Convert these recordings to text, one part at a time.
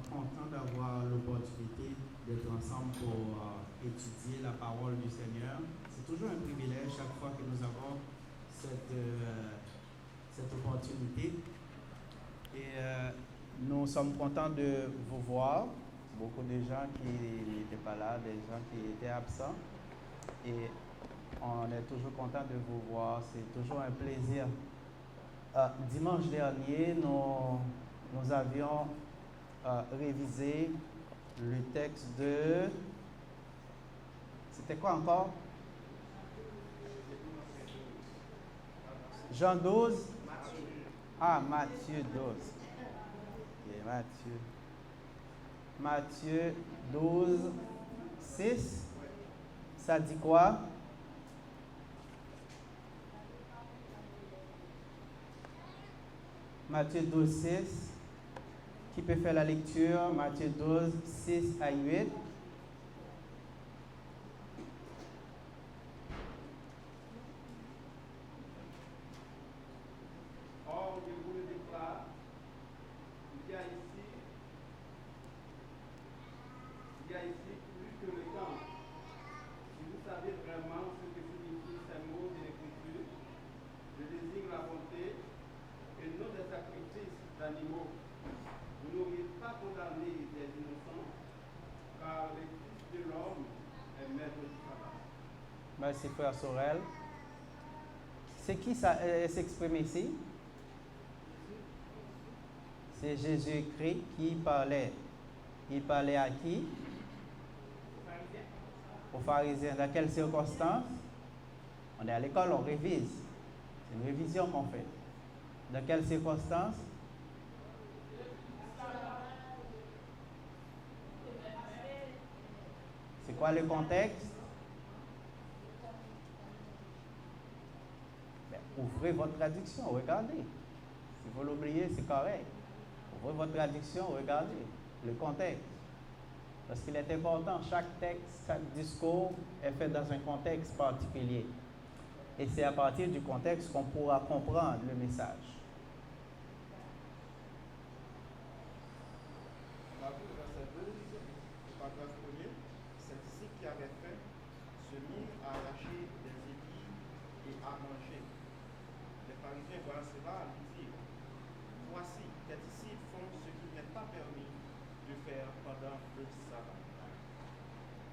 contents d'avoir l'opportunité d'être ensemble pour étudier la parole du Seigneur. C'est toujours un privilège chaque fois que nous avons cette opportunité. Et nous sommes contents de vous voir. Beaucoup de gens qui n'étaient pas là, des gens qui étaient absents. Et on est toujours content de vous voir. C'est toujours un plaisir. Dimanche dernier, nous avions révisé le texte de... C'était quoi encore? Jean 12? Matthieu 12. Ok, Matthieu 12, 6. Ça dit quoi? Matthieu 12, 6. Qui peut faire la lecture? Matthieu 12, 6 à 8. Or, je vous le déclare, il y a ici plus que le temps. Si vous savez vraiment ce que signifient ces mots de l'Écriture, je désigne la bonté et non des sacrifices d'animaux. Vous n'auriez pas condamné des innocents, car le Fils de l'homme est maître du sabbat. Merci, frère Sorel. C'est qui s'exprime ici? C'est Jésus-Christ qui parlait. Il parlait à qui? Aux pharisiens. Dans quelles circonstances? On est à l'école, on révise. C'est une révision qu'on fait. Dans quelles circonstances? C'est quoi le contexte? Ouvrez votre traduction, regardez. Si vous l'oubliez, c'est correct. Ouvrez votre traduction, regardez le contexte. Parce qu'il est important, chaque texte, chaque discours est fait dans un contexte particulier. Et c'est à partir du contexte qu'on pourra comprendre le message. On a vu le verset 12, le paragraphe premier, ces disciples qui avaient faim se mirent à arracher des épis et à manger. Les pharisiens voyant cela lui dirent, voici, tes disciples font ce qui n'est pas permis de faire pendant le sabbat.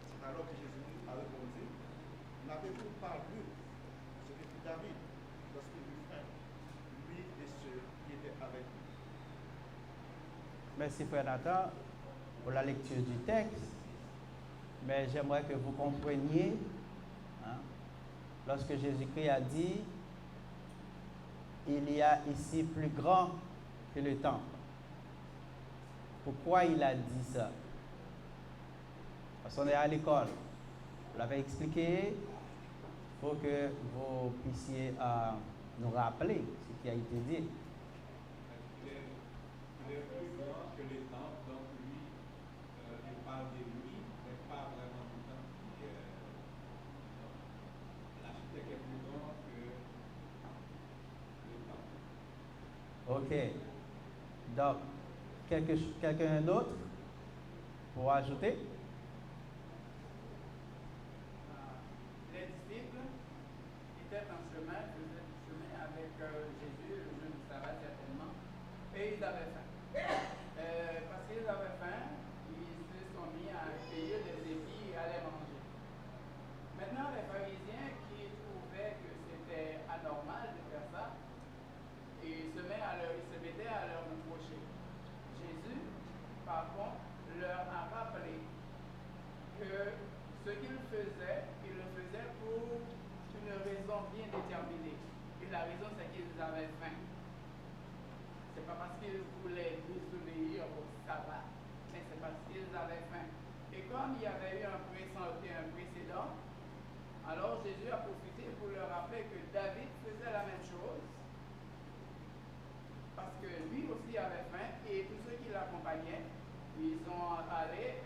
C'est alors que Jésus a répondu, n'avez-vous pas lu ce que fit David lorsqu'il eut faim, lui et ceux qui étaient avec lui? Merci, frère Nathan, pour la lecture du texte. Mais j'aimerais que vous compreniez, lorsque Jésus-Christ a dit, il y a ici plus grand que le temple. Pourquoi il a dit ça? Parce qu'on est à l'école. Vous l'avez expliqué. Il faut que vous puissiez nous rappeler ce qui a été dit. Il est plus grand que le temple, donc lui, il parle de lui, mais pas vraiment du temple. L'architecte est plus grand que le temple. OK. Donc, quelqu'un d'autre pour ajouter? Les disciples étaient en chemin, faisaient du chemin avec Jésus, le jour du sabbat certainement, et ils avaient faim. Parce qu'ils avaient faim, ils se sont mis à cueillir des épis et à les manger. Maintenant, les pharisiens qui trouvaient que c'était anormal de faire ça, ils se mettaient à leur reprocher. Jésus, par contre, leur a rappelé que ce qu'ils faisaient, ils le faisaient pour une raison bien déterminée. Et la raison, c'est qu'ils avaient faim. C'est pas parce qu'ils voulaient désobéir au sabbat, mais c'est parce qu'ils avaient faim. Et comme il y avait eu un précédent, alors Jésus a profité pour leur rappeler que David faisait la même chose, parce que lui aussi avait faim, et tous ceux qui l'accompagnaient, ils sont allés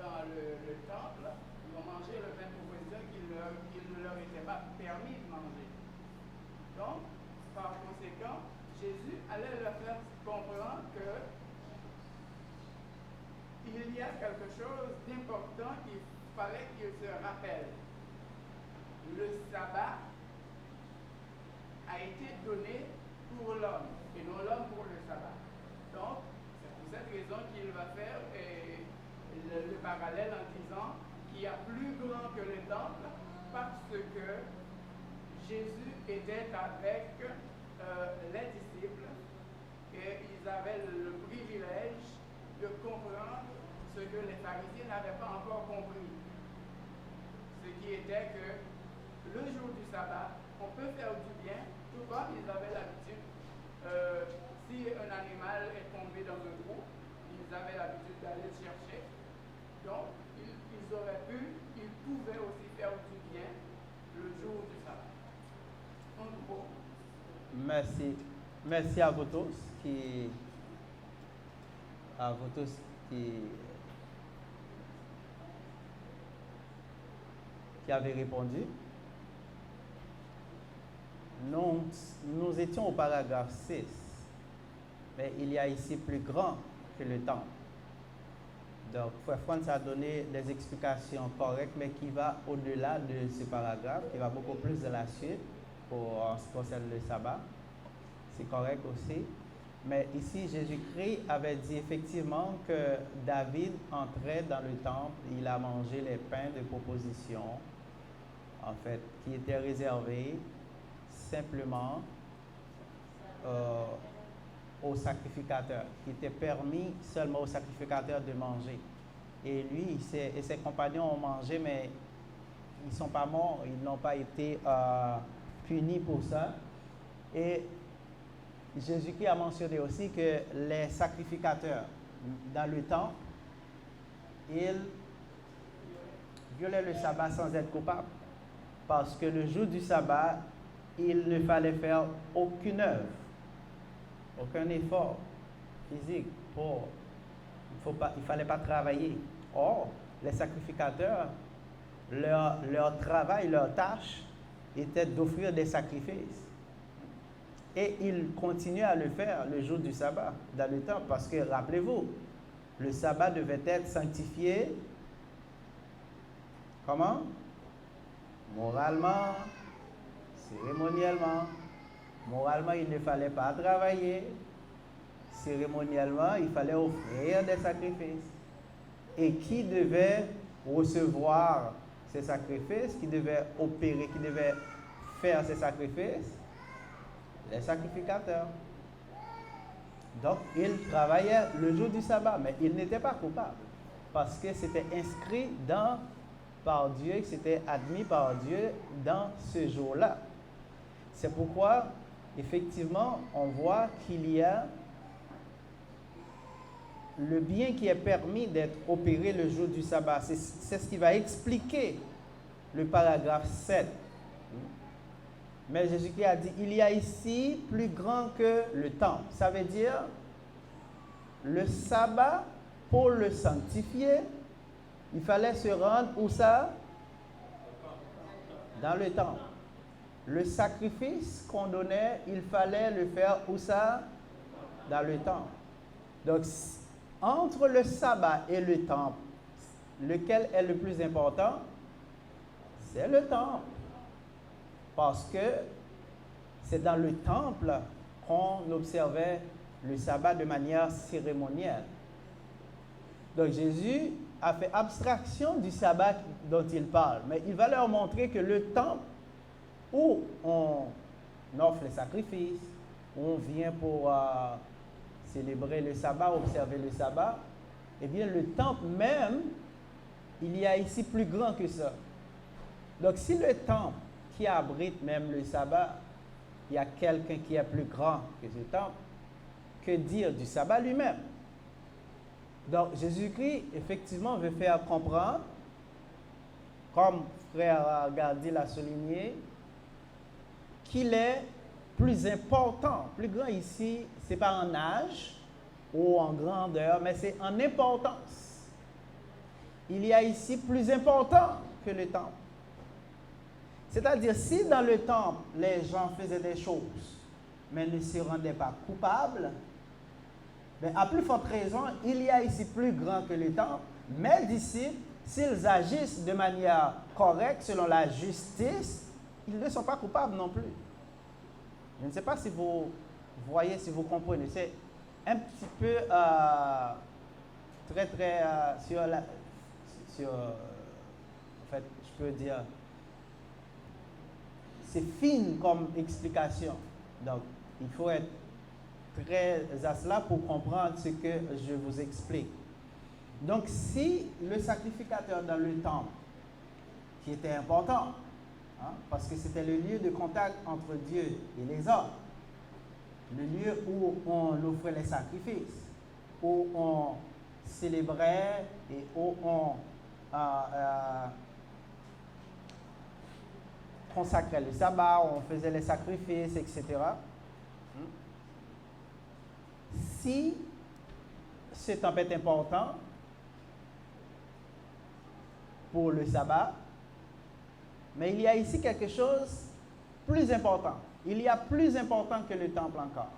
dans le temple, ils ont mangé le pain de proposition qu'il ne leur était pas permis de manger. Donc, par conséquent, Jésus allait leur faire comprendre que il y a quelque chose d'important qu'il fallait qu'il se rappelle. Le sabbat a été donné pour l'homme et non l'homme pour le sabbat. Donc, c'est pour cette raison qu'il va faire le parallèle en disant qu'il y a plus grand que le temple parce que Jésus était avec les disciples et ils avaient le privilège de comprendre ce que les pharisiens n'avaient pas encore compris. Ce qui était que le jour du sabbat, on peut faire du bien, tout comme ils avaient l'habitude. Si un animal est tombé dans un trou, ils avaient l'habitude d'aller le chercher. Donc, ils pouvaient aussi faire du bien le jour du sabbat. En gros. Merci. Merci à vous tous qui avez répondu. Nous étions au paragraphe 6, mais il y a ici plus grand que le temple. Donc, Frère Franz a donné des explications correctes, mais qui va au-delà de ce paragraphe, qui va beaucoup plus de la suite en ce qui concerne le sabbat. C'est correct aussi. Mais ici, Jésus-Christ avait dit effectivement que David entrait dans le temple, il a mangé les pains de proposition, en fait, qui étaient réservés simplement aux sacrificateurs, qui était permis seulement aux sacrificateurs de manger. Et lui et ses compagnons ont mangé, mais ils ne sont pas morts, ils n'ont pas été punis pour ça. Et Jésus-Christ a mentionné aussi que les sacrificateurs dans le temple, ils violaient le sabbat sans être coupables. Parce que le jour du sabbat, il ne fallait faire aucune œuvre, aucun effort physique. Il ne fallait pas travailler. Or, les sacrificateurs, leur travail, leur tâche était d'offrir des sacrifices. Et ils continuaient à le faire le jour du sabbat, dans le temple, parce que, rappelez-vous, le sabbat devait être sanctifié, comment? Moralement, cérémoniellement. Moralement, il ne fallait pas travailler. Cérémoniellement, il fallait offrir des sacrifices. Et qui devait recevoir ces sacrifices, qui devait opérer, qui devait faire ces sacrifices? Les sacrificateurs. Donc, ils travaillaient le jour du sabbat, mais ils n'étaient pas coupables, parce que c'était inscrit par Dieu, que c'était admis par Dieu dans ce jour-là. C'est pourquoi, effectivement, on voit qu'il y a le bien qui est permis d'être opéré le jour du sabbat. C'est ce qui va expliquer le paragraphe 7. Mais Jésus-Christ a dit, il y a ici plus grand que le temple. Ça veut dire, le sabbat, pour le sanctifier, il fallait se rendre où ça? Dans le temple. Le sacrifice qu'on donnait, il fallait le faire où ça? Dans le temple. Donc, entre le sabbat et le temple, lequel est le plus important? C'est le temple. Parce que c'est dans le temple qu'on observait le sabbat de manière cérémonielle. Donc Jésus a fait abstraction du sabbat dont il parle, mais il va leur montrer que le temple où on offre les sacrifices, où on vient pour célébrer le sabbat, observer le sabbat, eh bien le temple même, il y a ici plus grand que ça. Donc si le temple qui abrite même le sabbat, il y a quelqu'un qui est plus grand que ce temple, que dire du sabbat lui-même? Donc Jésus-Christ, effectivement, veut faire comprendre, comme frère Gardi l'a souligné, qu'il est plus important, plus grand ici, ce n'est pas en âge ou en grandeur, mais c'est en importance. Il y a ici plus important que le temple. C'est-à-dire, si dans le temple, les gens faisaient des choses, mais ne se rendaient pas coupables, Mais à plus forte raison, il y a ici plus grand que le temple. Mes disciples, s'ils agissent de manière correcte, selon la justice, ils ne sont pas coupables non plus. Je ne sais pas si vous voyez, si vous comprenez. C'est un petit peu très en fait, je peux dire, c'est fine comme explication. Donc, il faut être très à cela pour comprendre ce que je vous explique. Donc, si le sacrificateur dans le temple, qui était important, parce que c'était le lieu de contact entre Dieu et les hommes, le lieu où on offrait les sacrifices, où on célébrait et où on consacrait le sabbat, où on faisait les sacrifices, etc. Si ce temple est important pour le sabbat, mais il y a ici quelque chose de plus important. Il y a plus important que le temple encore.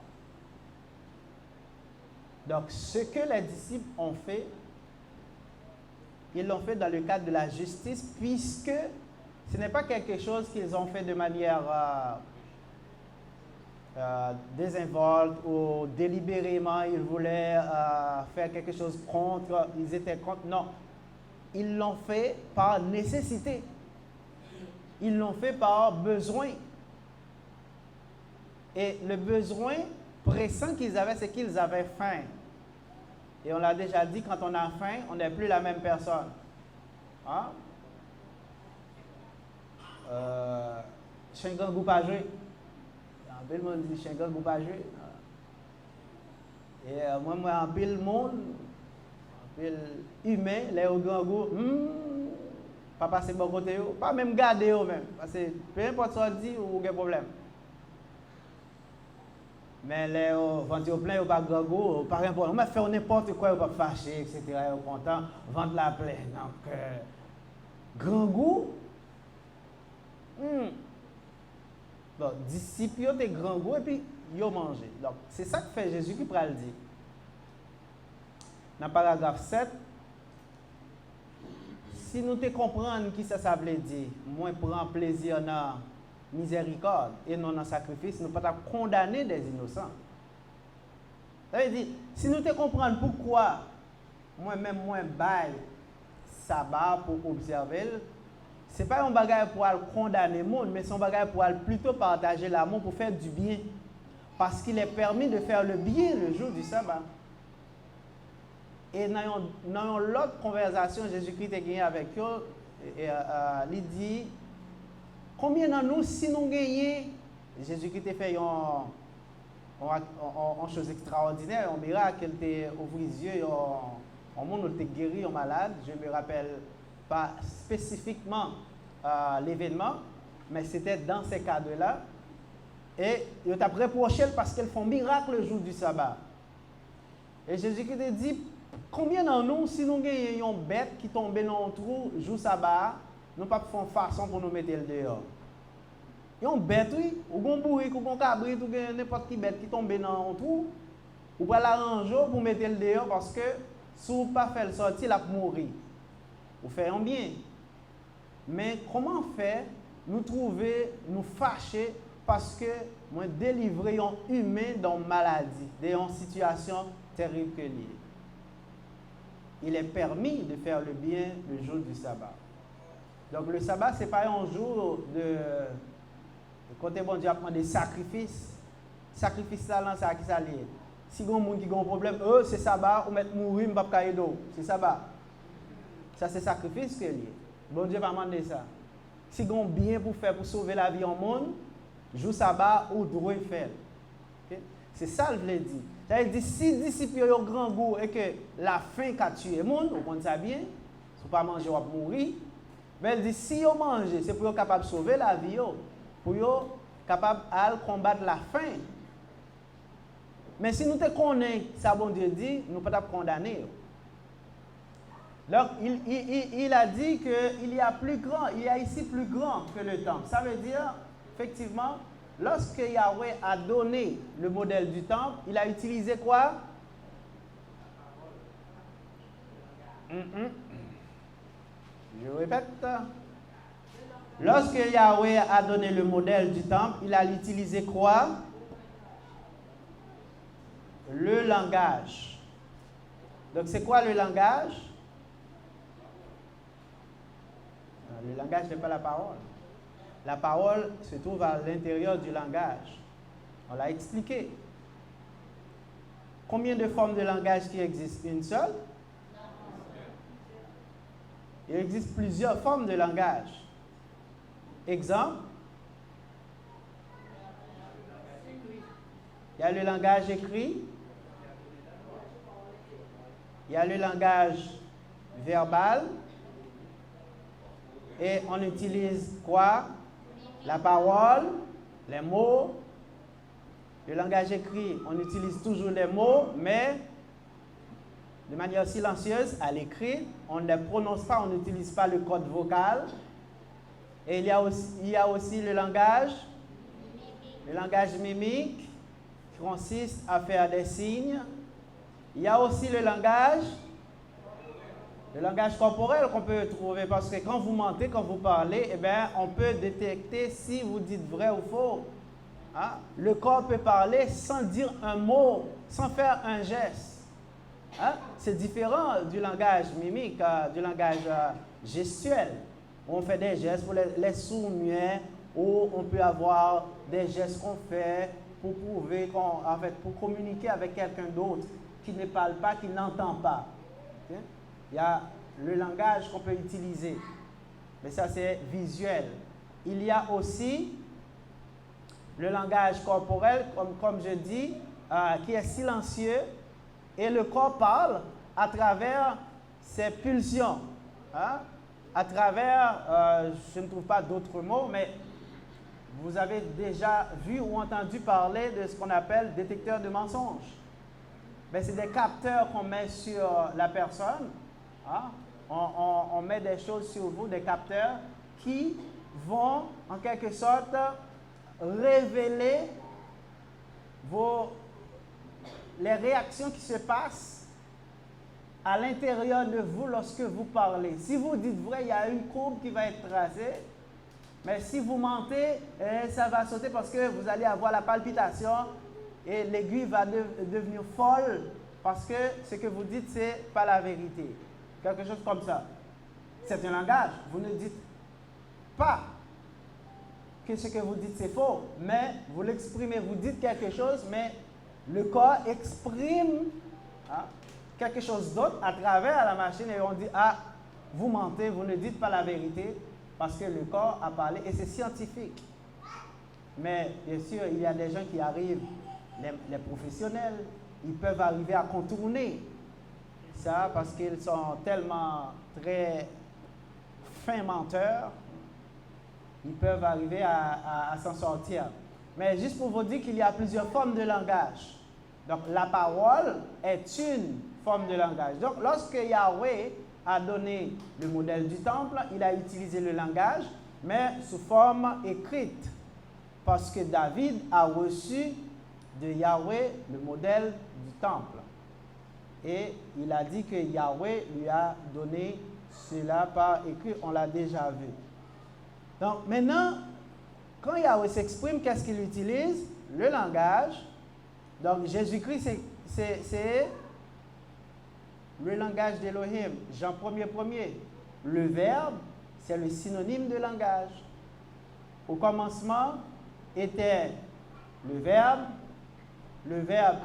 Donc, ce que les disciples ont fait, ils l'ont fait dans le cadre de la justice, puisque ce n'est pas quelque chose qu'ils ont fait de manière désinvolte ou délibérément, ils voulaient faire quelque chose contre, ils étaient contre. Non, ils l'ont fait par nécessité. Ils l'ont fait par besoin. Et le besoin pressant qu'ils avaient, c'est qu'ils avaient faim. Et on l'a déjà dit, quand on a faim, on n'est plus la même personne. Hein? Chengan goût pas jouer. En pile monde dit Chengan goût pas jouer. Et moi en pile monde, en pile humain, les au grand goût, pas passer bon côté, pas même garder même. Parce que peu importe ce qu'on dit, ou aucun problème. Mais les vendent au plein, ou pas grand goût, par exemple, on va faire n'importe quoi, ou pas fâché, etc. Ou content, vendre la plaie. Donc, grand goût. Donc, disciples ont des grands goûts et puis ils ont mangé. Donc, c'est ça que fait Jésus qui pourra le dire. Dans le paragraphe 7, si nous te comprenons qui ça veut dire, moi prends plaisir dans la miséricorde et non dans le sacrifice, nous ne pouvons pas condamner des innocents. Ça veut dire, si nous te comprenons pourquoi moi-même, moi, bail sabbat pour observer, ce n'est pas un bagage pour condamner le monde, mais c'est un bagage pour plutôt partager l'amour, pour faire du bien. Parce qu'il est permis de faire le bien le jour du sabbat. Et dans l'autre conversation, Jésus-Christ a gagné avec eux, il dit, combien de nous, si nous gagnons, Jésus-Christ a fait une chose extraordinaire, un miracle, il a ouvert les yeux, un monde qui a guéri un malade, je ne me rappelle pas spécifiquement l'événement, mais c'était dans ces cadres-là. Et il t'a reproché parce qu'elles font miracle le jour du sabbat. Et Jésus-Christ a dit, combien d'entre nous, si nous avons une bête qui tombe dans un trou le jour du sabbat, nous ne pouvons pas faire façon pour nous mettre le dehors. Il y a une bête, oui, ou un bourrique, ou un cabrit, ou n'importe qui bête qui tombe dans un trou, ou pas l'arranger pour mettre le dehors parce que si vous ne pas faire le sortir, il va mourir. Vous faites un bien. Mais comment faire nous trouver, nous fâcher parce que nous délivrons un humain dans une maladie, dans une situation terrible que liée. Il est permis de faire le bien le jour du sabbat. Donc le sabbat, ce n'est pas un jour de côté bon Dieu apprend des sacrifices. Sacrifice ça, c'est à qui ça lié. Si il y a un qui a un problème, c'est sabbat, ou mettre mourir, je ne peux pas aider. C'est sabbat. Ça, c'est sacrifice que lié. Bon Dieu va demander ça. Si il y a un bien pour faire pour sauver la vie en monde, jour sabbat ou droit faire. Okay? C'est ça que je l'ai dit. Il dit si les disciples ont un grand goût et que la faim a tué le monde, vous comprenez ça bien, si vous ne pas manger, vous allez mourir. Mais il dit si vous mangez, c'est pour être capable de sauver la vie, pour être capable de combattre la faim. Mais si nous te connaissons, ça bon Dieu dit, nous ne pouvons pas condamner. Donc, il a dit qu'il y a plus grand, il y a ici plus grand que le temple. Ça veut dire, effectivement, lorsque Yahweh a donné le modèle du temple, il a utilisé quoi? Je répète. Lorsque Yahweh a donné le modèle du temple, il a utilisé quoi? Le langage. Donc, c'est quoi le langage? Le langage n'est pas la parole. La parole se trouve à l'intérieur du langage. On l'a expliqué. Combien de formes de langage qui existent? Une seule? Il existe plusieurs formes de langage. Exemple? Il y a le langage écrit. Il y a le langage verbal. Et on utilise quoi? La parole, les mots. Le langage écrit, on utilise toujours les mots, mais de manière silencieuse, à l'écrit. On ne les prononce pas, on n'utilise pas le code vocal. Et il y a aussi le langage mimique, qui consiste à faire des signes. Il y a aussi le langage corporel qu'on peut trouver, parce que quand vous mentez, quand vous parlez, eh bien, on peut détecter si vous dites vrai ou faux. Hein? Le corps peut parler sans dire un mot, sans faire un geste. Hein? C'est différent du langage mimique, du langage gestuel. On fait des gestes pour les sourds-muets, ou on peut avoir des gestes qu'on fait pour prouver pour communiquer avec quelqu'un d'autre qui ne parle pas, qui n'entend pas. Okay? Il y a le langage qu'on peut utiliser, mais ça c'est visuel. Il y a aussi le langage corporel, comme je dis, qui est silencieux, et le corps parle à travers ses pulsions. Hein? À travers, je ne trouve pas d'autres mots, mais vous avez déjà vu ou entendu parler de ce qu'on appelle détecteur de mensonges. Ben, c'est des capteurs qu'on met sur la personne. Hein? On met des choses sur vous, des capteurs qui vont en quelque sorte révéler les réactions qui se passent à l'intérieur de vous lorsque vous parlez. Si vous dites vrai, il y a une courbe qui va être tracée, mais si vous mentez, ça va sauter parce que vous allez avoir la palpitation et l'aiguille va devenir folle parce que ce que vous dites, ce n'est pas la vérité. Quelque chose comme ça. C'est un langage. Vous ne dites pas que ce que vous dites, c'est faux, mais vous l'exprimez. Vous dites quelque chose, mais le corps exprime quelque chose d'autre à travers la machine et on dit, ah, vous mentez, vous ne dites pas la vérité parce que le corps a parlé et c'est scientifique. Mais bien sûr, il y a des gens qui arrivent, les professionnels, ils peuvent arriver à contourner ça parce qu'ils sont tellement très fins menteurs, ils peuvent arriver à s'en sortir. Mais juste pour vous dire qu'il y a plusieurs formes de langage. Donc la parole est une forme de langage. Donc lorsque Yahweh a donné le modèle du temple, il a utilisé le langage, mais sous forme écrite. Parce que David a reçu de Yahweh le modèle du temple. Et il a dit que Yahweh lui a donné cela par écrit, on l'a déjà vu. Donc maintenant, quand Yahweh s'exprime, qu'est-ce qu'il utilise? Le langage. Donc Jésus-Christ, c'est le langage d'Élohim. Jean 1er. Le verbe, c'est le synonyme de langage. Au commencement était le verbe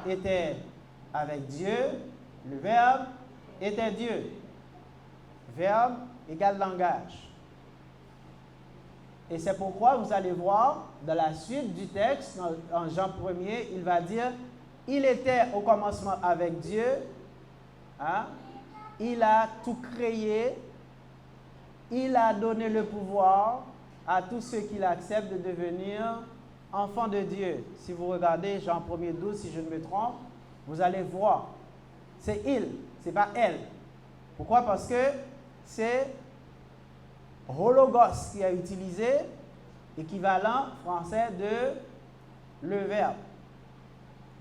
était avec Dieu, le verbe était Dieu. Verbe égale langage. Et c'est pourquoi vous allez voir dans la suite du texte, en Jean 1er, il va dire, il était au commencement avec Dieu, hein? Il a tout créé, il a donné le pouvoir à tous ceux qui l'acceptent de devenir enfants de Dieu. Si vous regardez Jean 1er 12, si je ne me trompe, vous allez voir. C'est il, ce n'est pas elle. Pourquoi? Parce que c'est hologos qui a utilisé équivalent français de le verbe,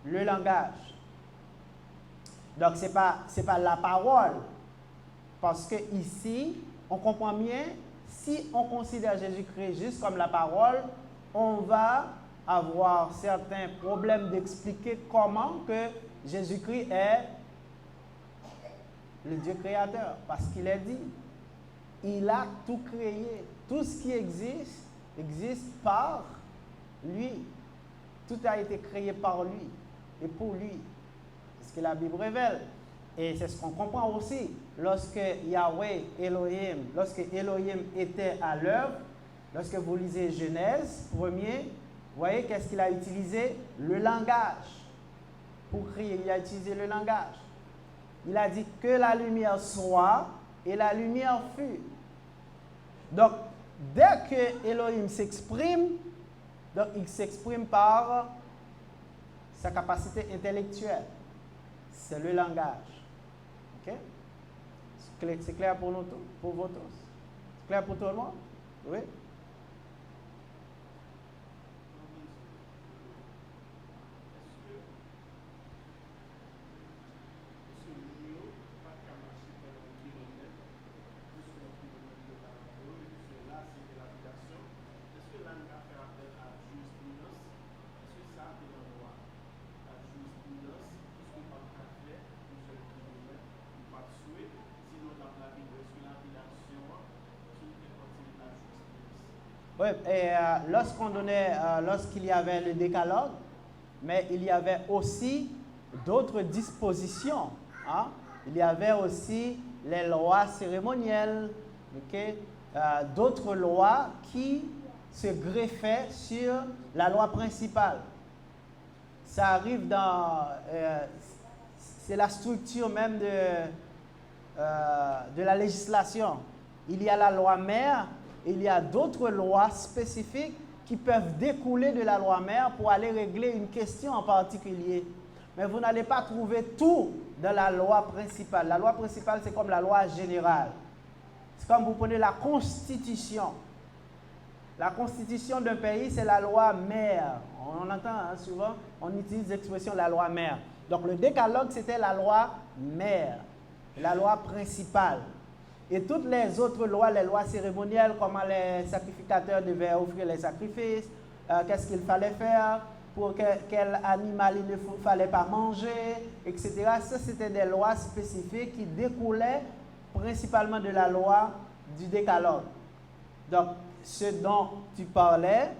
le langage. Donc, ce n'est pas la parole Parce que ici, on comprend bien, si on considère Jésus-Christ juste comme la parole, on va avoir certains problèmes d'expliquer comment que Jésus-Christ est le Dieu créateur. Parce qu'il est dit, il a tout créé. Tout ce qui existe, existe par lui. Tout a été créé par lui et pour lui. C'est ce que la Bible révèle. Et c'est ce qu'on comprend aussi lorsque Yahweh, Elohim, lorsque Elohim était à l'œuvre, lorsque vous lisez Genèse 1er, vous voyez qu'est-ce qu'il a utilisé? Le langage. Pour créer, il a utilisé le langage. Il a dit que la lumière soit et la lumière fut. Donc, dès que Elohim s'exprime, donc il s'exprime par sa capacité intellectuelle. C'est le langage. OK? C'est clair pour nous tous, pour vous tous? C'est clair pour tout le monde? Oui? Oui, et lorsqu'il y avait le décalogue, mais il y avait aussi d'autres dispositions. Hein? Il y avait aussi les lois cérémonielles, okay? D'autres lois qui se greffaient sur la loi principale. Ça arrive dans... c'est la structure même de la législation. Il y a la loi mère. Il y a d'autres lois spécifiques qui peuvent découler de la loi mère pour aller régler une question en particulier. Mais vous n'allez pas trouver tout dans la loi principale. La loi principale, c'est comme la loi générale. C'est comme vous prenez la constitution. La constitution d'un pays, c'est la loi mère. On entend souvent, on utilise l'expression la loi mère. Donc le décalogue, c'était la loi mère, la loi principale. Et toutes les autres lois, les lois cérémonielles, comment les sacrificateurs devaient offrir les sacrifices, qu'est-ce qu'il fallait faire, pour quel animal il ne fallait pas manger, etc. Ça, c'était des lois spécifiques qui découlaient principalement de la loi du décalogue. Donc, ce dont tu parlais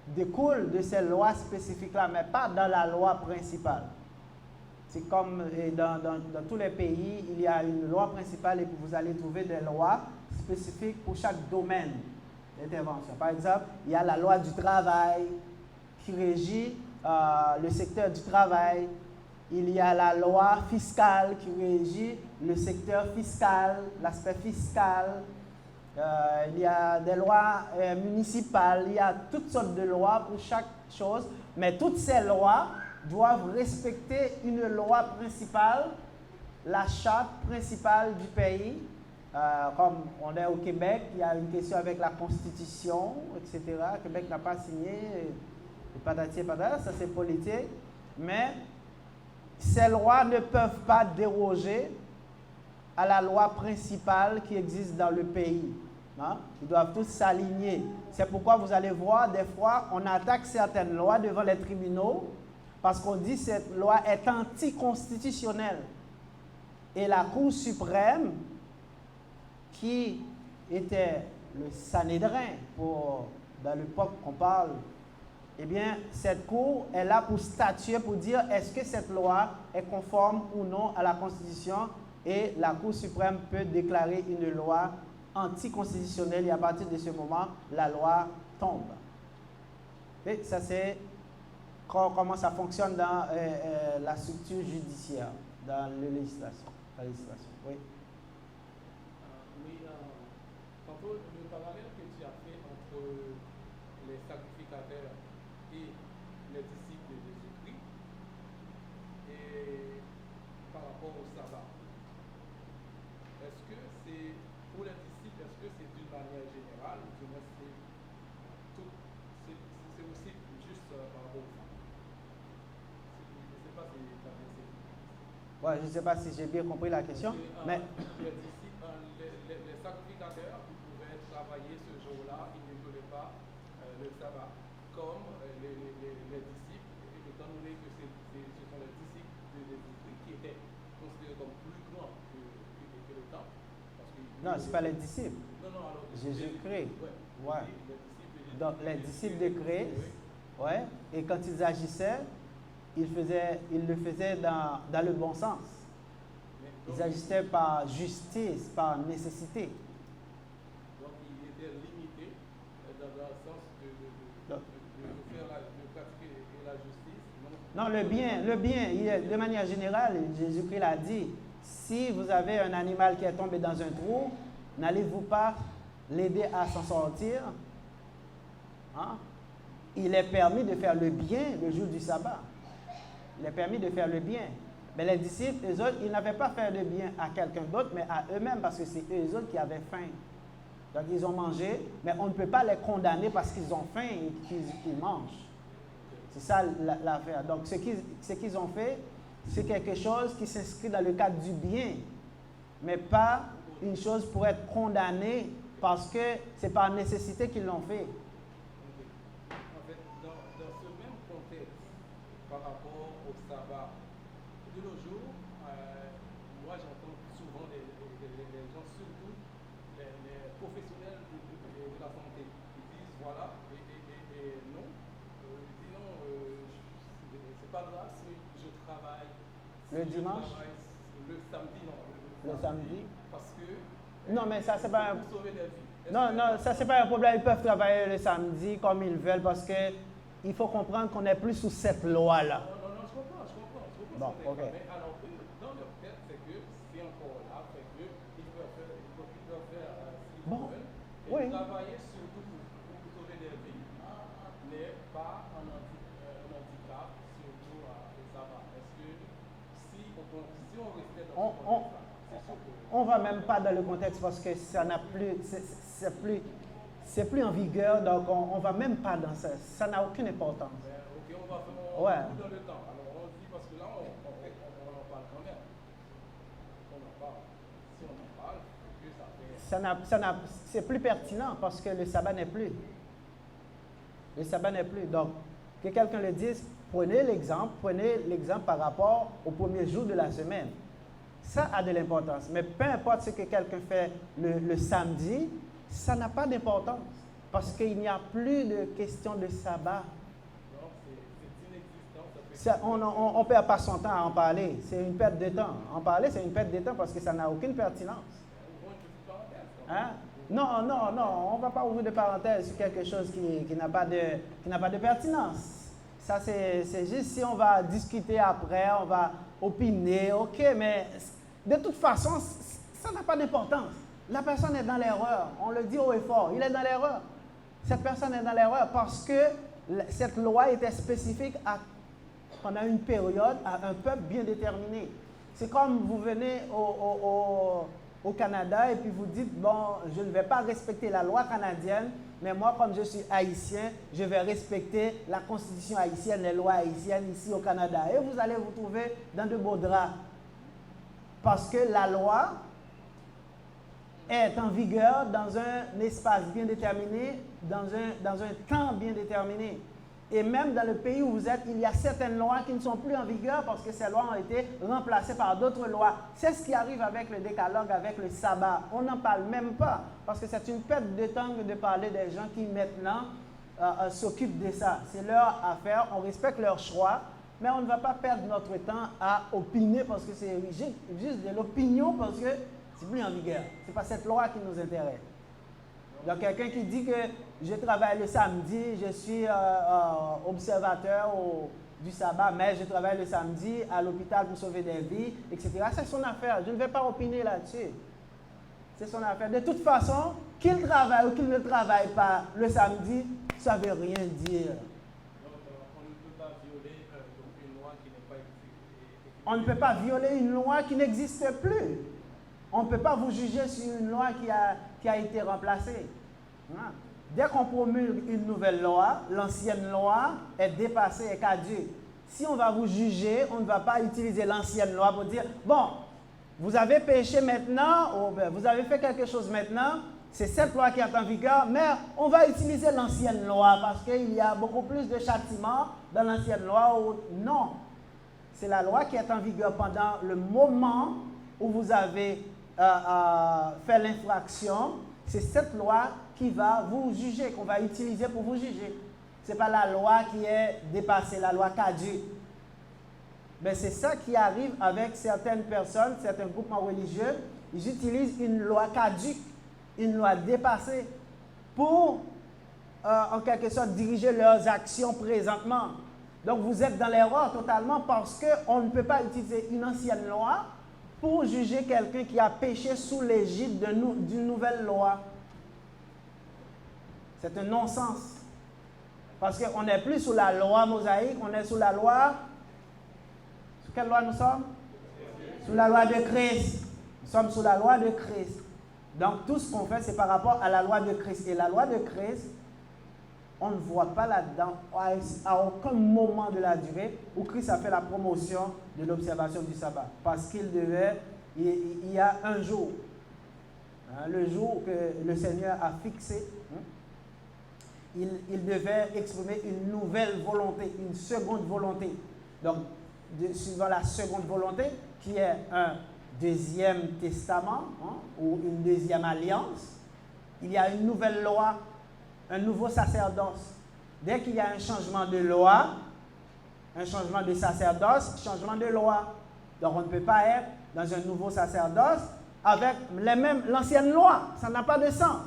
découle de ces lois spécifiques-là, mais pas dans la loi principale. C'est comme dans tous les pays, il y a une loi principale et puis vous allez trouver des lois spécifiques pour chaque domaine d'intervention. Par exemple, il y a la loi du travail qui régit le secteur du travail. Il y a la loi fiscale qui régit le secteur fiscal, l'aspect fiscal. Il y a des lois municipales, il y a toutes sortes de lois pour chaque chose, mais toutes ces lois doivent respecter une loi principale, la charte principale du pays. Comme on est au Québec, il y a une question avec la Constitution, etc. Le Québec n'a pas signé, et patati et patata, ça c'est politique. Mais ces lois ne peuvent pas déroger à la loi principale qui existe dans le pays. Hein? Ils doivent tous s'aligner. C'est pourquoi vous allez voir, des fois, on attaque certaines lois devant les tribunaux, parce qu'on dit que cette loi est anticonstitutionnelle. Et la Cour suprême, qui était le Sanhédrin, dans l'époque qu'on parle, eh bien, cette Cour est là pour statuer, pour dire est-ce que cette loi est conforme ou non à la Constitution, et la Cour suprême peut déclarer une loi anticonstitutionnelle, et à partir de ce moment, la loi tombe. Et ça, c'est comment ça fonctionne dans la structure judiciaire, dans la législation. Oui. Tantôt, le parallèle que tu as fait entre les sacrificateurs et les disciples de Jésus-Christ, et par rapport au sabbat, est-ce que c'est, pour les disciples, est-ce que c'est d'une manière générale, ou du moins c'est aussi juste par rapport aux femmes? Je ne sais pas si tu as bien. Ouais, je ne sais pas si j'ai bien compris la question, mais... Les travaillaient ce jour-là, ils ne tenaient pas le sabbat. Comme les disciples, étant donné que ce sont les disciples de Jésus-Christ qui étaient considérés comme plus grands que le temple. Non, ce n'est pas les disciples. Non, alors Jésus-Christ. Ouais. Donc, les disciples de Christ, ouais, et quand ils agissaient, ils le faisaient dans le bon sens. Ils agissaient par justice, par nécessité. Donc, ils étaient limités dans le sens de pratiquer la justice. Non, le bien, de manière générale, Jésus-Christ l'a dit, si vous avez un animal qui est tombé dans un trou, n'allez-vous pas l'aider à s'en sortir? Hein? Il est permis de faire le bien le jour du sabbat. Il est permis de faire le bien. Mais les disciples, eux autres, ils n'avaient pas fait de bien à quelqu'un d'autre, mais à eux-mêmes, parce que c'est eux autres qui avaient faim. Donc, ils ont mangé, mais on ne peut pas les condamner parce qu'ils ont faim et qu'ils mangent. C'est ça l'affaire. Donc, ce qu'ils ont fait, c'est quelque chose qui s'inscrit dans le cadre du bien, mais pas une chose pour être condamné parce que c'est par nécessité qu'ils l'ont fait. En fait, dans ce même contexte, par rapport au sabbat, de nos jours, moi j'entends souvent les gens, surtout les professionnels de la santé, ils disent voilà, et non, ils disent non, c'est pas grave si je travaille le dimanche, le samedi, non. Le samedi. Parce que non, mais ça c'est pas pour sauver des vies. Non, ça c'est pas un problème. Ils peuvent travailler le samedi comme ils veulent parce que il faut comprendre qu'on n'est plus sous cette loi-là. Non, je comprends. Bon, ok. Mais alors, dans leur tête, c'est que c'est encore là, c'est qu'ils peuvent faire ce qu'ils veulent, et travailler surtout pour sauver des vies, mais pas en handicap, surtout au sabbat. Est-ce que si on restait dans ce contexte-là, c'est sûr que... On ne va même pas dans le contexte parce que ça n'a plus, c'est plus en vigueur, donc on ne va même pas dans ça. Ça n'a aucune importance. Ok, on va faire dans le temps. Alors on dit, parce que là, on en parle quand même. On en parle. Si on en parle, que ça fait... C'est plus pertinent parce que le sabbat n'est plus. Le sabbat n'est plus. Donc, que quelqu'un le dise, prenez l'exemple par rapport au premier jour de la semaine. Ça a de l'importance. Mais peu importe ce que quelqu'un fait le samedi, ça n'a pas d'importance. Parce qu'il n'y a plus de question de sabbat. Non, c'est inexistant. On ne perd pas son temps à en parler. C'est une perte de temps. En parler, c'est une perte de temps parce que ça n'a aucune pertinence. Hein? Non, on ne va pas ouvrir de parenthèse sur quelque chose qui n'a pas de pertinence. Ça, c'est juste si on va discuter après, on va opiner, ok, mais de toute façon, ça n'a pas d'importance. La personne est dans l'erreur. On le dit haut et fort, il est dans l'erreur. Cette personne est dans l'erreur parce que cette loi était spécifique pendant une période à un peuple bien déterminé. C'est comme vous venez au Canada et puis vous dites, bon, je ne vais pas respecter la loi canadienne, mais moi, comme je suis haïtien, je vais respecter la constitution haïtienne, les lois haïtiennes ici au Canada. Et vous allez vous trouver dans de beaux draps. Parce que la loi est en vigueur dans un espace bien déterminé, dans un temps bien déterminé. Et même dans le pays où vous êtes, il y a certaines lois qui ne sont plus en vigueur parce que ces lois ont été remplacées par d'autres lois. C'est ce qui arrive avec le décalogue, avec le sabbat. On n'en parle même pas parce que c'est une perte de temps de parler des gens qui maintenant s'occupent de ça. C'est leur affaire, on respecte leur choix, mais on ne va pas perdre notre temps à opiner parce que c'est juste de l'opinion parce que c'est plus en vigueur. Ce n'est pas cette loi qui nous intéresse. Il y a quelqu'un qui dit que je travaille le samedi, je suis observateur du sabbat, mais je travaille le samedi à l'hôpital pour sauver des vies, etc. C'est son affaire. Je ne vais pas opiner là-dessus. C'est son affaire. De toute façon, qu'il travaille ou qu'il ne travaille pas le samedi, ça ne veut rien dire. Donc, on ne peut pas violer une loi qui n'est pas existée. On ne peut pas violer une loi qui n'existe plus. On ne peut pas vous juger sur une loi qui a été remplacée. Hein? Dès qu'on promulgue une nouvelle loi, l'ancienne loi est dépassée et caduque. Si on va vous juger, on ne va pas utiliser l'ancienne loi pour dire, bon, vous avez péché maintenant, ou vous avez fait quelque chose maintenant, c'est cette loi qui est en vigueur, mais on va utiliser l'ancienne loi parce qu'il y a beaucoup plus de châtiments dans l'ancienne loi. Non, c'est la loi qui est en vigueur pendant le moment où vous avez fait l'infraction. C'est cette loi qui va vous juger, qu'on va utiliser pour vous juger. Ce n'est pas la loi qui est dépassée, la loi caduque. Mais c'est ça qui arrive avec certaines personnes, certains groupements religieux. Ils utilisent une loi caduque, une loi dépassée pour, en quelque sorte, diriger leurs actions présentement. Donc, vous êtes dans l'erreur totalement parce qu'on ne peut pas utiliser une ancienne loi pour juger quelqu'un qui a péché sous l'égide d'une nouvelle loi. C'est un non-sens. Parce qu'on n'est plus sous la loi mosaïque, on est sous la loi... Sous quelle loi nous sommes? Sous la loi de Christ. Nous sommes sous la loi de Christ. Donc, tout ce qu'on fait, c'est par rapport à la loi de Christ. Et la loi de Christ, on ne voit pas là-dedans, à aucun moment de la durée, où Christ a fait la promotion de l'observation du sabbat. Parce qu'il y a un jour, le jour que le Seigneur a fixé, il devait exprimer une nouvelle volonté, une seconde volonté. Donc, suivant la seconde volonté, qui est un deuxième testament, ou une deuxième alliance, il y a une nouvelle loi, un nouveau sacerdoce. Dès qu'il y a un changement de loi, un changement de sacerdoce, changement de loi. Donc on ne peut pas être dans un nouveau sacerdoce avec l'ancienne loi. Ça n'a pas de sens.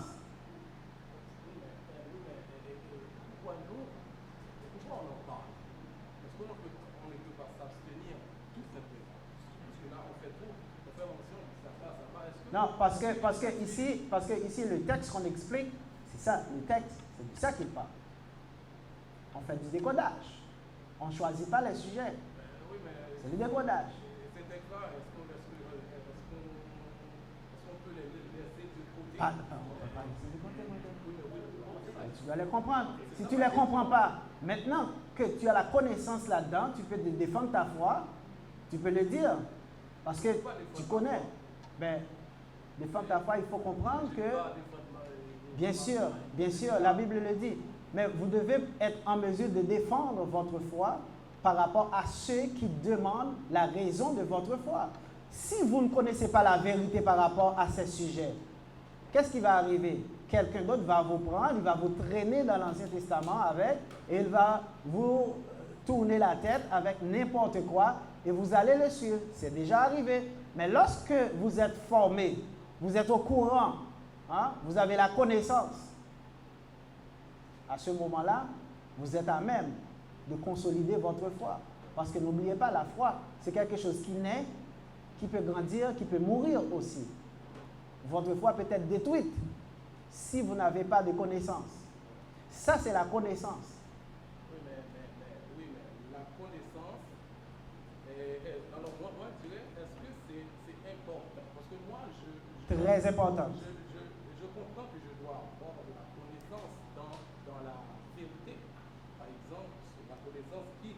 Non, parce que ici, le texte qu'on explique, c'est ça, le texte, c'est de ça qu'il parle. On fait du décodage. On ne choisit pas les sujets. C'est du décodage. Ces textes-là, est-ce qu'on peut les laisser de côté? On ne peut pas laisser de côté. Tu dois les comprendre. Si tu ne les comprends pas, maintenant que tu as la connaissance là-dedans, tu peux défendre ta foi, tu peux le dire. Parce que tu connais. Ben, défendre ta foi, il faut comprendre que, bien sûr, la Bible le dit, mais vous devez être en mesure de défendre votre foi par rapport à ceux qui demandent la raison de votre foi. Si vous ne connaissez pas la vérité par rapport à ces sujets, qu'est-ce qui va arriver? Quelqu'un d'autre va vous prendre, il va vous traîner dans l'Ancien Testament avec, et il va vous tourner la tête avec n'importe quoi, et vous allez le suivre. C'est déjà arrivé. Mais lorsque vous êtes formé, vous êtes au courant, vous avez la connaissance, à ce moment-là, vous êtes à même de consolider votre foi. Parce que n'oubliez pas, la foi, c'est quelque chose qui naît, qui peut grandir, qui peut mourir aussi. Votre foi peut être détruite si vous n'avez pas de connaissance. Ça, c'est la connaissance. Oui, mais la connaissance, alors moi, je dirais, est-ce que c'est important? Parce que moi, très important. Je comprends que je dois avoir de la connaissance dans la vérité. Par exemple, la connaissance qui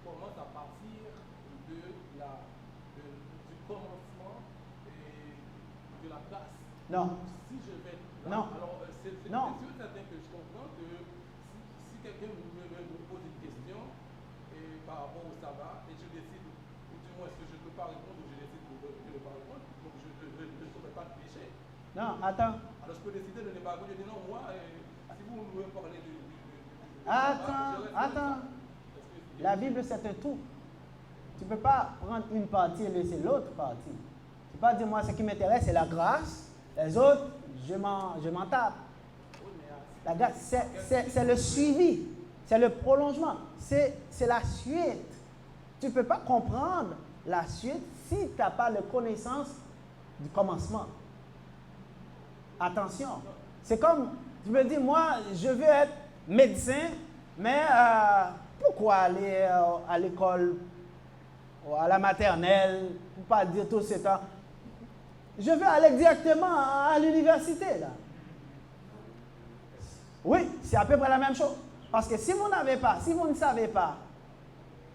commence à partir du commencement et de la place. Non. Si je vais là, non. Alors c'est sûr certain que je comprends que si quelqu'un me pose une question par rapport au sabbat et je décide, ou du moins est-ce que je ne peux pas répondre ou je décide de ne pas répondre, donc je ne saurais pas de péché. Non, attends. Alors je peux décider de ne pas répondre. Je dis non, moi, si vous me parlez de Attends. La Bible, c'est un tout. Tu ne peux pas prendre une partie et laisser l'autre partie. Tu ne peux pas dire, moi, ce qui m'intéresse, c'est la grâce. Les autres, je m'en tape. La grâce, c'est le suivi. C'est le prolongement. C'est la suite. Tu ne peux pas comprendre la suite si tu n'as pas la connaissance du commencement. Attention. C'est comme, tu me dis, moi, je veux être médecin, mais pourquoi aller à l'école, à la maternelle, pour pas dire tout ce temps? Je veux aller directement à l'université, là. Oui, c'est à peu près la même chose. Parce que si vous ne savez pas,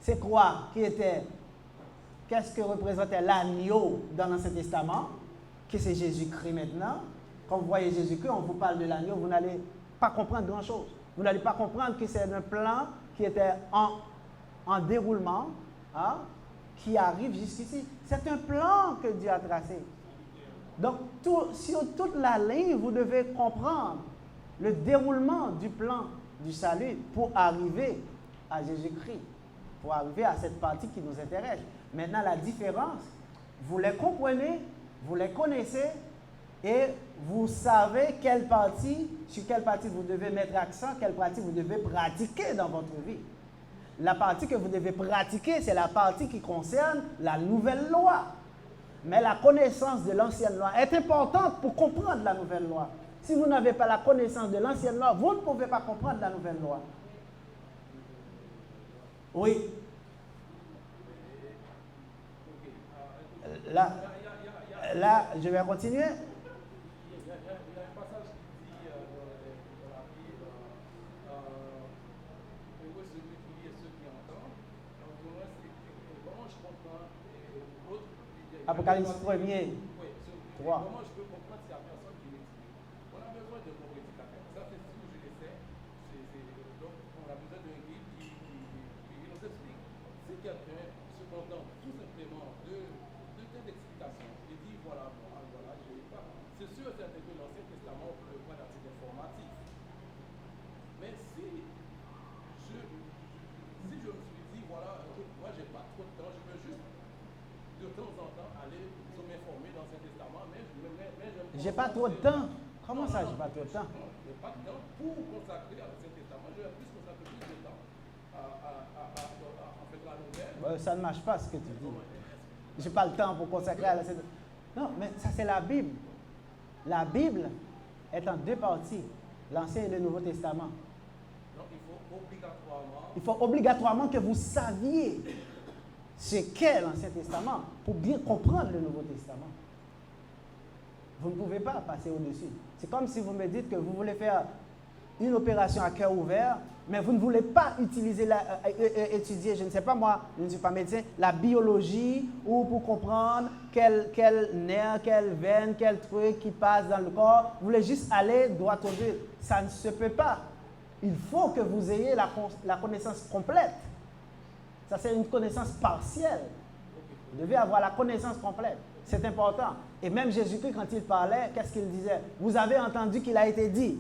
c'est quoi qu'est-ce que représentait l'agneau dans l'Ancien Testament? que c'est Jésus-Christ maintenant, quand vous voyez Jésus-Christ, on vous parle de l'agneau, vous n'allez pas comprendre grand-chose. Vous n'allez pas comprendre que c'est un plan qui était en déroulement, hein, qui arrive jusqu'ici. C'est un plan que Dieu a tracé. Donc, sur toute la ligne, vous devez comprendre le déroulement du plan du salut pour arriver à Jésus-Christ, pour arriver à cette partie qui nous intéresse. Maintenant, la différence, vous les comprenez, vous les connaissez et vous savez sur quelle partie vous devez mettre accent, quelle partie vous devez pratiquer dans votre vie. La partie que vous devez pratiquer, c'est la partie qui concerne la nouvelle loi. Mais la connaissance de l'ancienne loi est importante pour comprendre la nouvelle loi. Si vous n'avez pas la connaissance de l'ancienne loi, vous ne pouvez pas comprendre la nouvelle loi. Oui. Là, je vais continuer. Il y a un passage qui dit dans la Bible, heureux celui qui lit et ceux qui entendent. Donc, comment je comprends Apocalypse 1er. Oui, 3. Comment je peux comprendre si la personne qui m'explique? On a besoin de mon prédicateur. Ça, c'est sûr, je le sais. Donc, on a besoin d'un guide qui nous explique. Si quelqu'un se contente tout simplement de telle explication et dit voilà, voilà, je n'ai pas. C'est sûr et certain que l'Ancien Testament, on peut le prendre à titre informatif. Mais si je me suis dit voilà, moi, j'ai pas trop de temps, je veux juste de temps en temps aller m'informer dans l'Ancien Testament, mais j'ai pas trop de temps. Comment ça, j'ai pas trop de temps? J'ai pas de temps pour consacrer à l'Ancien Testament. Je vais plus consacrer plus de temps en fait la nouvelle. Ça ne marche pas ce que tu dis. J'ai pas le temps pour consacrer à l'Ancien Testament. Non, mais ça c'est la Bible. La Bible est en deux parties, l'Ancien et le Nouveau Testament. Donc il faut obligatoirement que vous saviez ce qu'est l'Ancien Testament pour bien comprendre le Nouveau Testament. Vous ne pouvez pas passer au-dessus. C'est comme si vous me dites que vous voulez faire une opération à cœur ouvert, mais vous ne voulez pas étudier, je ne sais pas moi, je ne suis pas médecin, la biologie ou pour comprendre quel nerf, quelle veine, quel truc qui passe dans le corps. Vous voulez juste aller droit au but. Ça ne se peut pas. Il faut que vous ayez la connaissance complète. Ça, c'est une connaissance partielle. Vous devez avoir la connaissance complète. C'est important. Et même Jésus-Christ, quand il parlait, qu'est-ce qu'il disait? Vous avez entendu qu'il a été dit.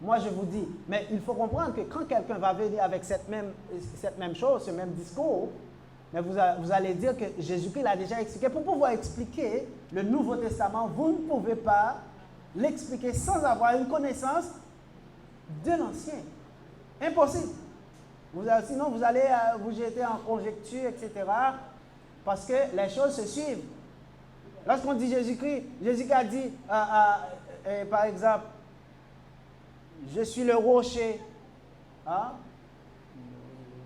Moi, je vous dis. Mais il faut comprendre que quand quelqu'un va venir avec cette même chose, ce même discours, mais vous allez dire que Jésus-Christ l'a déjà expliqué. Pour pouvoir expliquer le Nouveau Testament, vous ne pouvez pas l'expliquer sans avoir une connaissance de l'Ancien. Impossible. Sinon, vous allez vous jeter en conjecture, etc. Parce que les choses se suivent. Lorsqu'on dit Jésus-Christ, Jésus-Christ a dit, par exemple, je suis le rocher. Hein?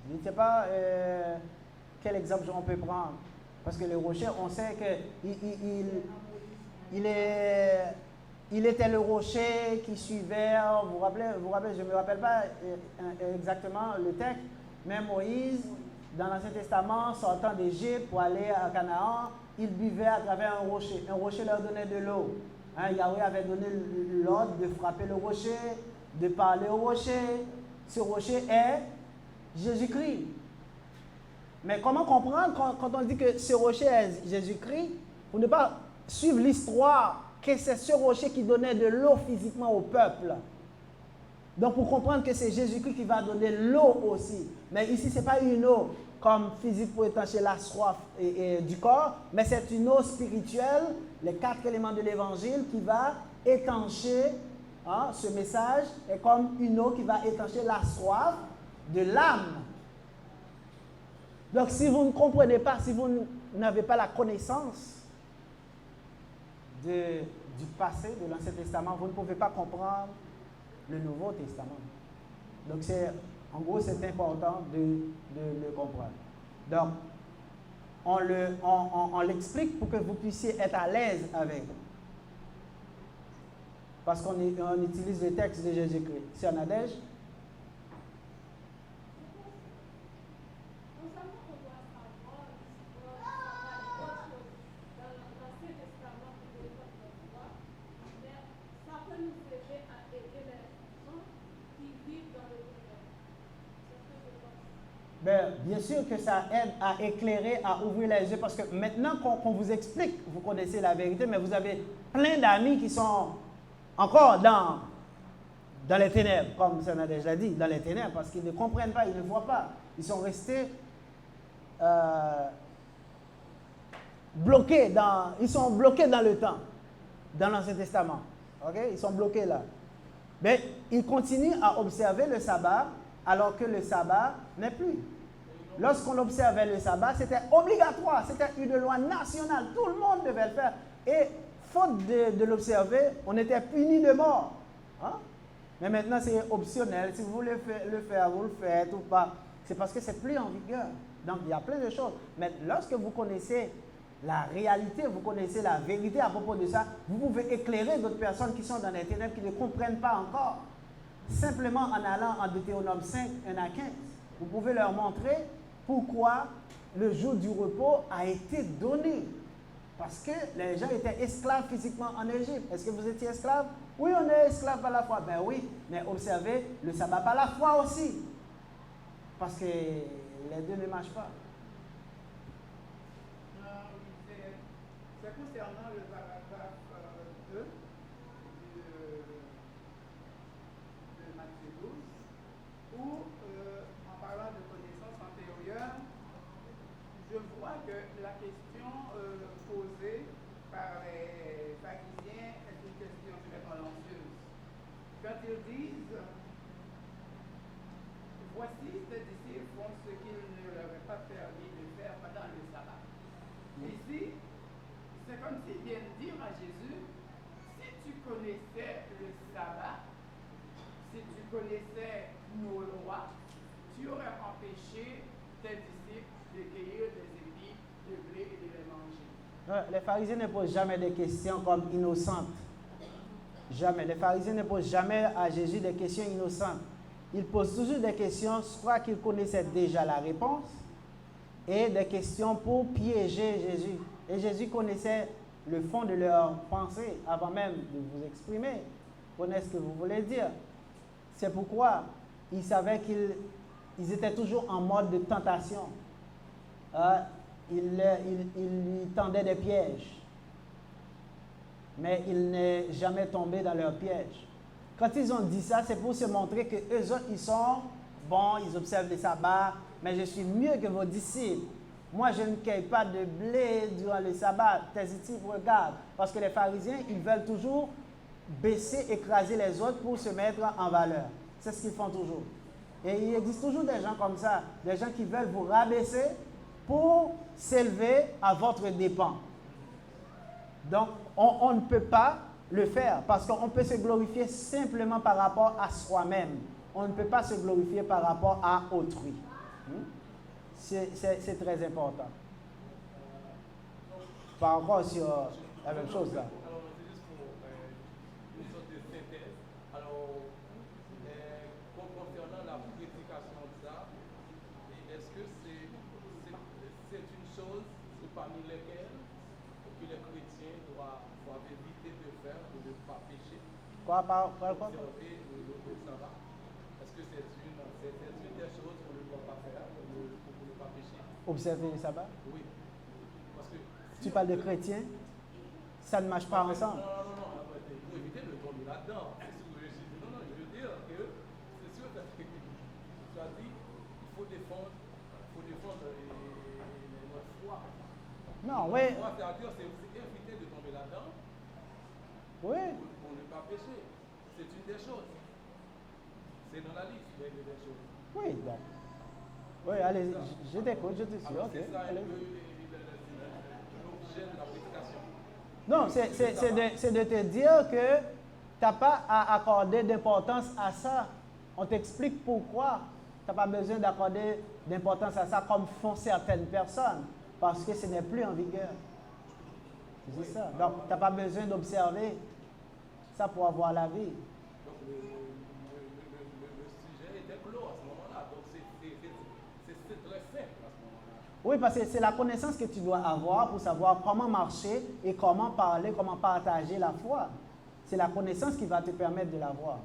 Je ne sais pas quel exemple on peut prendre. Parce que le rocher, on sait qu'il était le rocher qui suivait. Vous vous rappelez, je ne me rappelle pas exactement le texte, mais Moïse, dans l'Ancien Testament, sortant d'Égypte pour aller à Canaan, il buvait à travers un rocher. Un rocher leur donnait de l'eau. Hein, Yahweh avait donné l'ordre de frapper le rocher, de parler au rocher. Ce rocher est Jésus-Christ. Mais comment comprendre quand on dit que ce rocher est Jésus-Christ, pour ne pas suivre l'histoire, que c'est ce rocher qui donnait de l'eau physiquement au peuple. Donc pour comprendre que c'est Jésus-Christ qui va donner l'eau aussi. Mais ici, ce n'est pas une eau comme physique pour étancher la soif du corps, mais c'est une eau spirituelle, les 4 éléments de l'évangile qui va étancher, hein, ce message est comme une eau qui va étancher la soif de l'âme. Donc si vous ne comprenez pas, si vous n'avez pas la connaissance du passé, de l'Ancien Testament, vous ne pouvez pas comprendre le Nouveau Testament. Donc en gros, c'est important de le comprendre. Donc, on l'explique pour que vous puissiez être à l'aise avec. Parce qu'on utilise le texte de Jésus-Christ. C'est Nadège? Ben, bien sûr que ça aide à éclairer, à ouvrir les yeux, parce que maintenant qu'on vous explique, vous connaissez la vérité, mais vous avez plein d'amis qui sont encore dans les ténèbres, comme ça a déjà dit, dans les ténèbres, parce qu'ils ne comprennent pas, ils ne voient pas. Ils sont restés bloqués dans le temps, dans l'Ancien Testament. Okay? Ils sont bloqués là. Mais ils continuent à observer le sabbat, alors que le sabbat n'est plus. Lorsqu'on observait le sabbat, c'était obligatoire, c'était une loi nationale, tout le monde devait le faire. Et faute de l'observer, on était puni de mort. Hein? Mais maintenant, c'est optionnel. Si vous voulez le faire, vous le faites ou pas. C'est parce que c'est plus en vigueur. Donc, il y a plein de choses. Mais lorsque vous connaissez la réalité, vous connaissez la vérité à propos de ça, vous pouvez éclairer d'autres personnes qui sont dans les ténèbres, qui ne comprennent pas encore. Simplement en allant en Deutéronome 5, 1 à 15. Vous pouvez leur montrer pourquoi le jour du repos a été donné. Parce que les gens étaient esclaves physiquement en Égypte. Est-ce que vous étiez esclaves? Oui, on est esclaves par la foi. Ben oui, mais observez le sabbat par la foi aussi. Parce que les deux ne marchent pas. C'est concernant le paragraphe 2 de Matthieu 12, où, en parlant de connaissances antérieures, je vois que la question posée par les pharisiens est une question très balancieuse. Quand ils disent « Voici tes disciples font ce qu'il ne leur est pas permis de faire pendant le sabbat. » Ici, c'est comme s'ils viennent dire à Jésus, si tu connaissais le sabbat, si tu connaissais nos lois, tu aurais empêché tes disciples de cueillir des épis de blé et de les manger. Les pharisiens ne posent jamais des questions comme innocentes. Jamais. Les pharisiens ne posent jamais à Jésus des questions innocentes. Ils posent toujours des questions, soit qu'ils connaissaient déjà la réponse, et des questions pour piéger Jésus. Et Jésus connaissait le fond de leur pensée avant même de vous exprimer. Connaît ce que vous voulez dire. C'est pourquoi il savait qu'ils étaient toujours en mode de tentation. Il lui tendait des pièges. Mais il n'est jamais tombé dans leurs pièges. Quand ils ont dit ça, c'est pour se montrer que eux autres, ils sont bons, ils observent les sabbats, mais je suis mieux que vos disciples. Moi, je ne cueille pas de blé durant le sabbat. Tes disciples regardent. Parce que les pharisiens, ils veulent toujours baisser, écraser les autres pour se mettre en valeur. C'est ce qu'ils font toujours. Et il existe toujours des gens comme ça, des gens qui veulent vous rabaisser pour s'élever à votre dépens. Donc, on ne peut pas le faire parce qu'on peut se glorifier simplement par rapport à soi-même. On ne peut pas se glorifier par rapport à autrui. C'est très important. Pas encore sur la même chose là. Alors, c'est juste pour une sorte de synthèse. Alors, concernant la prédication de ça, est-ce que c'est une chose parmi lesquelles que les chrétiens doivent éviter de faire ou de ne pas pécher? Quoi? Observer le sabbat. Est-ce que c'est une des choses qu'on ne doit pas faire pour ne pas pécher? Observer le sabbat? Oui. Parce que tu parles de chrétiens, ça ne marche pas ensemble. Non, il faut éviter de tomber là-dedans. Non, je veux dire que c'est sûr que tu as dit il faut défendre notre foi. Non, oui. C'est-à-dire, c'est éviter de tomber là-dedans. Oui. Pour ne pas pécher. C'est une des choses. C'est dans la liste des choses. Oui, d'accord. Oui, allez, je t'écoute, je te suis. Alors, Ok. c'est ça Allez. L'objet de la prédication. Non, c'est de te dire que tu n'as pas à accorder d'importance à ça. On t'explique pourquoi. Tu n'as pas besoin d'accorder d'importance à ça comme font certaines personnes. Parce que ce n'est plus en vigueur. C'est ça. Donc, tu n'as pas besoin d'observer ça pour avoir la vie. Donc, le sujet était clos à ce moment-là. Donc, c'est très simple à ce moment-là. Oui, parce que c'est la connaissance que tu dois avoir pour savoir comment marcher et comment parler, comment partager la foi. C'est la connaissance qui va te permettre de l'avoir.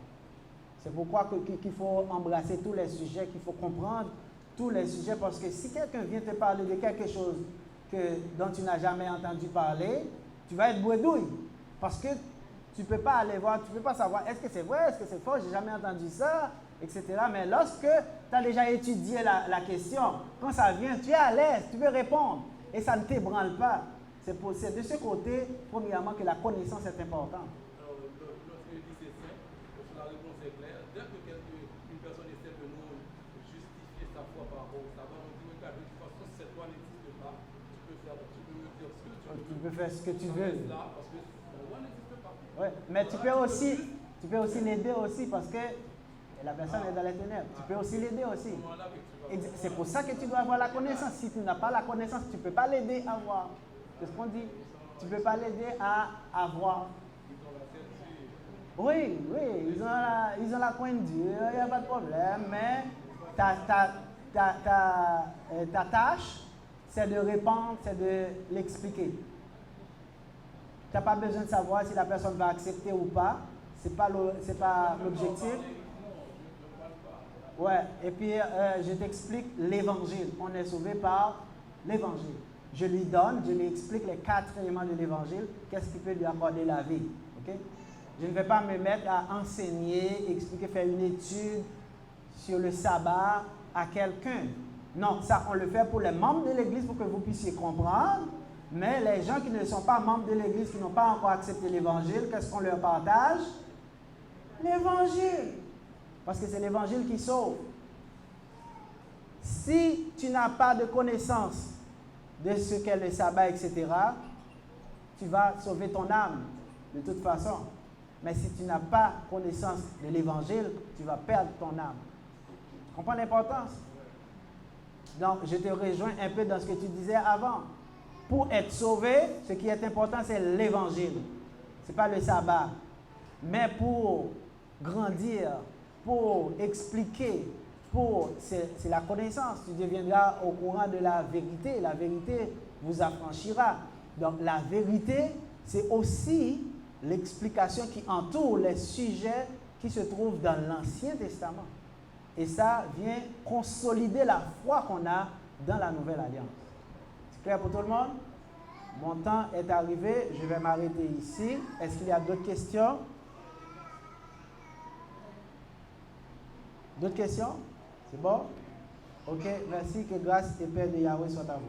C'est pourquoi qu'il faut embrasser tous les sujets, qu'il faut comprendre tous les sujets, parce que si quelqu'un vient te parler de quelque chose dont tu n'as jamais entendu parler, tu vas être bredouille. Parce que tu ne peux pas aller voir, tu ne peux pas savoir est-ce que c'est vrai, est-ce que c'est faux, j'ai jamais entendu ça, etc. Mais lorsque tu as déjà étudié la question, quand ça vient, tu es à l'aise, tu peux répondre et ça ne t'ébranle pas. C'est de ce côté, premièrement, que la connaissance est importante. Alors, lorsque je dis c'est simple, la réponse est claire. Dès qu'une personne essaie de nous justifier sa foi par rapport au sabbat, on dit regarde, de toute façon, cette loi n'existe pas. Tu peux me dire ce que tu veux. Tu peux faire ce que tu veux. Parce que la loi n'existe pas. Ouais, mais tu peux aussi l'aider aussi parce que la personne est dans les ténèbres. Tu peux aussi l'aider aussi. C'est pour ça que tu dois avoir la connaissance. Si tu n'as pas la connaissance, tu ne peux pas l'aider à voir. C'est ce qu'on dit. Tu ne peux pas l'aider à avoir. Oui, ils ont la coin de Dieu, il n'y a pas de problème. Mais ta tâche, c'est de répondre, c'est de l'expliquer. Tu n'as pas besoin de savoir si la personne va accepter ou pas. Ce n'est pas l'objectif. Ouais, et puis je t'explique l'évangile. On est sauvé par l'évangile. Je lui explique les 4 éléments de l'évangile. Qu'est-ce qui peut lui accorder la vie? Okay? Je ne vais pas me mettre à enseigner, expliquer, faire une étude sur le sabbat à quelqu'un. Non, ça, on le fait pour les membres de l'Église pour que vous puissiez comprendre. Mais les gens qui ne sont pas membres de l'Église, qui n'ont pas encore accepté l'Évangile, qu'est-ce qu'on leur partage? L'Évangile. Parce que c'est l'Évangile qui sauve. Si tu n'as pas de connaissance de ce qu'est le sabbat, etc., tu vas sauver ton âme de toute façon. Mais si tu n'as pas connaissance de l'Évangile, tu vas perdre ton âme. Tu comprends l'importance? Donc, je te rejoins un peu dans ce que tu disais avant. Pour être sauvé, ce qui est important, c'est l'Évangile. Ce n'est pas le sabbat. Mais pour grandir, pour expliquer, c'est la connaissance. Tu deviendras au courant de la vérité. La vérité vous affranchira. Donc, la vérité, c'est aussi l'explication qui entoure les sujets qui se trouvent dans l'Ancien Testament. Et ça vient consolider la foi qu'on a dans la Nouvelle Alliance. C'est clair pour tout le monde? Mon temps est arrivé, je vais m'arrêter ici. Est-ce qu'il y a d'autres questions? D'autres questions? C'est bon? Ok, merci, que grâce et paix de Yahweh soient à vous.